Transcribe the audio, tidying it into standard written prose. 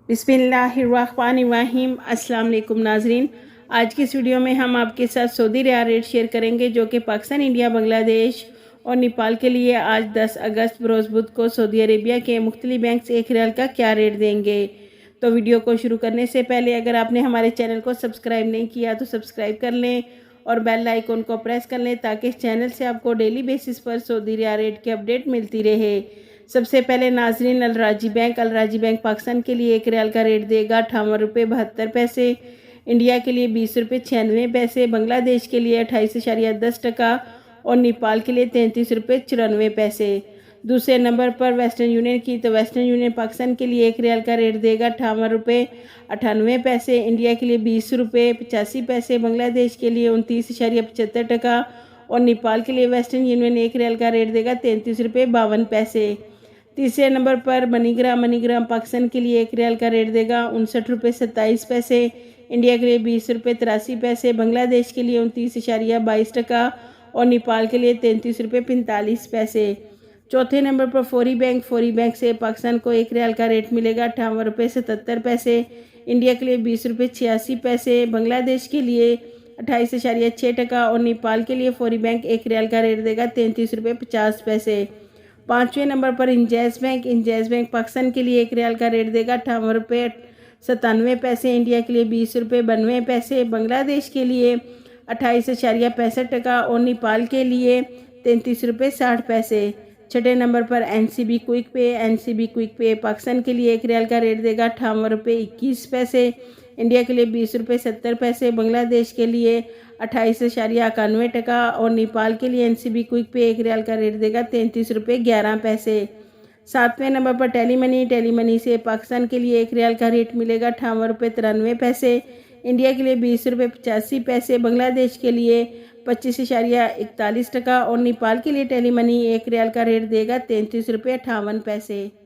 बिस्मिल्लाहिर्रहमानिर्रहीम। अस्सलाम वालेकुम नाजरीन, आज की इस वीडियो में हम आपके साथ सऊदी रियाल रेट शेयर करेंगे जो कि पाकिस्तान, इंडिया, बांग्लादेश और नेपाल के लिए आज 10 अगस्त बरोज़ बुध को सऊदी अरेबिया के मुख्तलिफ बैंक से 1 रियाल का क्या रेट देंगे। तो वीडियो को शुरू करने से पहले अगर आपने हमारे चैनल को सब्सक्राइब नहीं किया तो सब्सक्राइब कर लें और बेल आइकन को प्रेस कर लें ताकि इस चैनल से आपको डेली बेसिस पर सऊदी रियाल रेट की अपडेट मिलती रहे। सबसे पहले नाजरीन, अलराजी बैंक पाकिस्तान के लिए 1 रियाल का रेट देगा 58 रुपये 72 पैसे, इंडिया के लिए 20 रुपये 96 पैसे, बांग्लादेश के लिए 28.10 और नेपाल के लिए 33 रुपये 94 पैसे। दूसरे नंबर पर वेस्टर्न यूनियन की, तो वेस्टर्न यूनियन पाकिस्तान के लिए 1 रियाल का रेट देगा 58 रुपये 98 पैसे, इंडिया के लिए 20 रुपये 85 पैसे, बांग्लादेश के लिए 29.75 और नेपाल के लिए वेस्टर्न यूनियन 1 रियाल का रेट देगा 33 रुपये 52 पैसे। तीसरे नंबर पर मनीग्राम पाकिस्तान के लिए 1 रियाल का रेट देगा 59 रुपये 27 पैसे, इंडिया के लिए 20 रुपये 83 पैसे, बांग्लादेश के लिए 29.22 और नेपाल के लिए 33 रुपये 45 पैसे। चौथे नंबर पर फौरी बैंक से पाकिस्तान को 1 रियाल का रेट मिलेगा 58 रुपये 77 पैसे, इंडिया के लिए 20 रुपये 86 पैसे, बांग्लादेश के लिए 28.6 और नेपाल के लिए फौरी बैंक 1 रियाल का रेट देगा 33 रुपये 50 पैसे। पाँचवें नंबर पर इंजैज़ बैंक पाकिस्तान के लिए 1 रियाल का रेट देगा 58 रुपये 97 पैसे, इंडिया के लिए 20 रुपये 92 पैसे, बांग्लादेश के लिए 28.65 और नेपाल के लिए 33 रुपये 60 पैसे। छठे नंबर पर एनसीबी क्विक पे पाकिस्तान के लिए 1 रियाल का रेट देगा 58 रुपये 21 पैसे, इंडिया के लिए 20 रुपये 70 पैसे, बांग्लादेश के लिए 28.91 और नेपाल के लिए एनसीबी क्विक पे 1 रियाल का रेट देगा 33 रुपये 11 पैसे। सातवें नंबर पर टेलीमनी से पाकिस्तान के लिए 1 रियाल का रेट मिलेगा 58 रुपये 93 पैसे, इंडिया के लिए 20 रुपये 85 पैसे, बांग्लादेश के लिए 25.41 और नेपाल के लिए टेलीमनी 1 रियाल का रेट देगा 33 रुपये 58 पैसे।